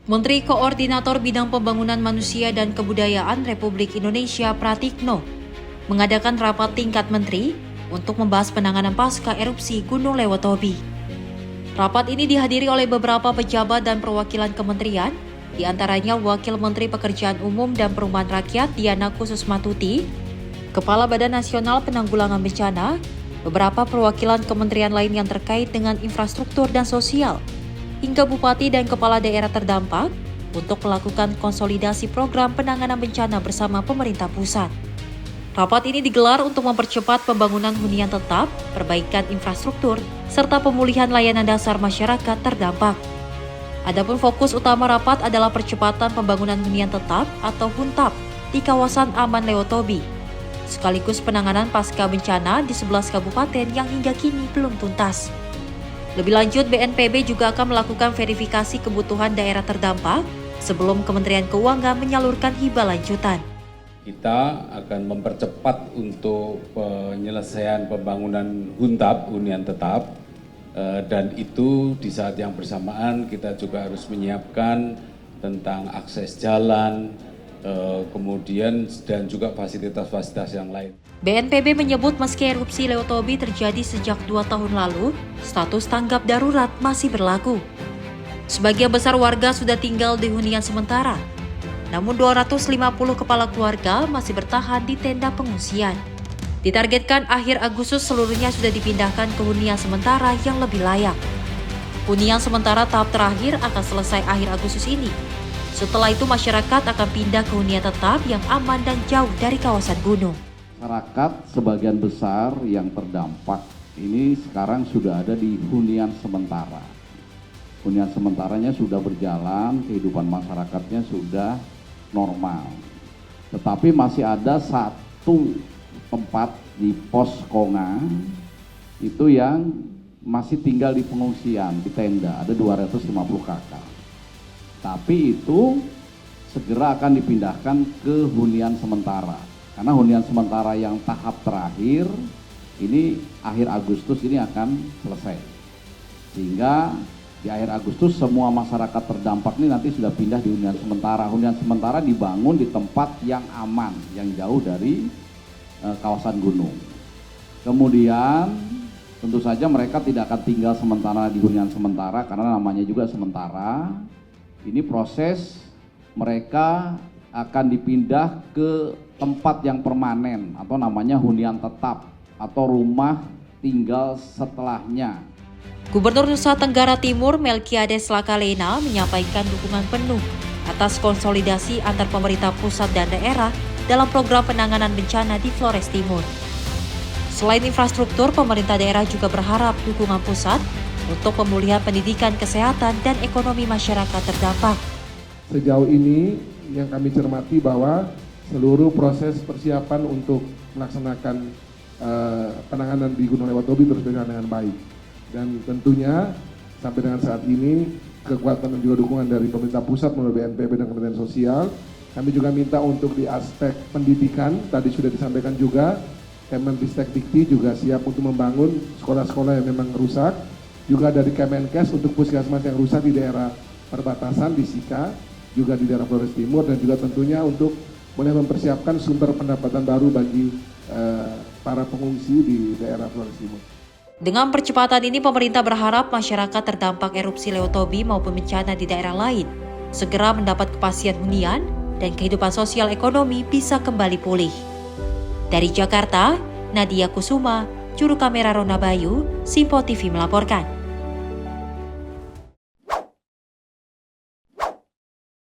Menteri Koordinator Bidang Pembangunan Manusia dan Kebudayaan Republik Indonesia Pratikno mengadakan rapat tingkat menteri untuk membahas penanganan pasca erupsi Gunung Lewatobi. Rapat ini dihadiri oleh beberapa pejabat dan perwakilan kementerian, di antaranya Wakil Menteri Pekerjaan Umum dan Perumahan Rakyat Diana Khususmatuti, Kepala Badan Nasional Penanggulangan Bencana, beberapa perwakilan kementerian lain yang terkait dengan infrastruktur dan sosial, hingga bupati dan kepala daerah terdampak untuk melakukan konsolidasi program penanganan bencana bersama pemerintah pusat. Rapat ini digelar untuk mempercepat pembangunan hunian tetap, perbaikan infrastruktur, serta pemulihan layanan dasar masyarakat terdampak. Adapun fokus utama rapat adalah percepatan pembangunan hunian tetap atau HUNTAP di kawasan aman Lewatobi, sekaligus penanganan pasca bencana di 11 kabupaten yang hingga kini belum tuntas. Lebih lanjut, BNPB juga akan melakukan verifikasi kebutuhan daerah terdampak sebelum Kementerian Keuangan menyalurkan hibah lanjutan. Kita akan mempercepat untuk penyelesaian pembangunan HUNTAP, hunian tetap, dan itu di saat yang bersamaan kita juga harus menyiapkan tentang akses jalan, kemudian dan juga fasilitas-fasilitas yang lain. BNPB menyebut meski erupsi Lewatobi terjadi sejak 2 tahun lalu, status tanggap darurat masih berlaku. Sebagian besar warga sudah tinggal di hunian sementara, namun 250 kepala keluarga masih bertahan di tenda pengungsian. Ditargetkan akhir Agustus seluruhnya sudah dipindahkan ke hunian sementara yang lebih layak. Hunian sementara tahap terakhir akan selesai akhir Agustus ini. Setelah itu masyarakat akan pindah ke hunian tetap yang aman dan jauh dari kawasan gunung. Masyarakat sebagian besar yang terdampak ini sekarang sudah ada di hunian sementara. Hunian sementaranya sudah berjalan, kehidupan masyarakatnya sudah normal. Tetapi masih ada satu tempat di pos Konga itu yang masih tinggal di pengungsian, di tenda, ada 250 kakak. Tapi itu segera akan dipindahkan ke hunian sementara. Karena hunian sementara yang tahap terakhir ini akhir Agustus ini akan selesai. Sehingga di akhir Agustus semua masyarakat terdampak ini nanti sudah pindah di hunian sementara. Hunian sementara dibangun di tempat yang aman, yang jauh dari kawasan gunung. Kemudian tentu saja mereka tidak akan tinggal sementara di hunian sementara karena namanya juga sementara. Ini proses mereka akan dipindah ke tempat yang permanen atau namanya hunian tetap atau rumah tinggal setelahnya. Gubernur Nusa Tenggara Timur Melkiades Lakalena menyampaikan dukungan penuh atas konsolidasi antar pemerintah pusat dan daerah dalam program penanganan bencana di Flores Timur. Selain infrastruktur, pemerintah daerah juga berharap dukungan pusat untuk pemulihan pendidikan, kesehatan, dan ekonomi masyarakat terdampak. Sejauh ini yang kami cermati bahwa seluruh proses persiapan untuk melaksanakan penanganan di Gunung Lewatobi terus berjalan dengan baik. Dan tentunya sampai dengan saat ini kekuatan dan juga dukungan dari pemerintah pusat melalui BNPB dan Kementerian Sosial. Kami juga minta untuk di aspek pendidikan, tadi sudah disampaikan juga, Kemendikbud juga siap untuk membangun sekolah-sekolah yang memang rusak. Juga dari Kemenkes untuk puskesmas yang rusak di daerah perbatasan di Sika, juga di daerah Flores Timur, dan juga tentunya untuk boleh mempersiapkan sumber pendapatan baru bagi para pengungsi di daerah Flores Timur. Dengan percepatan ini, pemerintah berharap masyarakat terdampak erupsi Lewatobi maupun bencana di daerah lain segera mendapat kepastian hunian dan kehidupan sosial ekonomi bisa kembali pulih. Dari Jakarta, Nadia Kusuma, juru kamera Rona Bayu, Simpo TV melaporkan.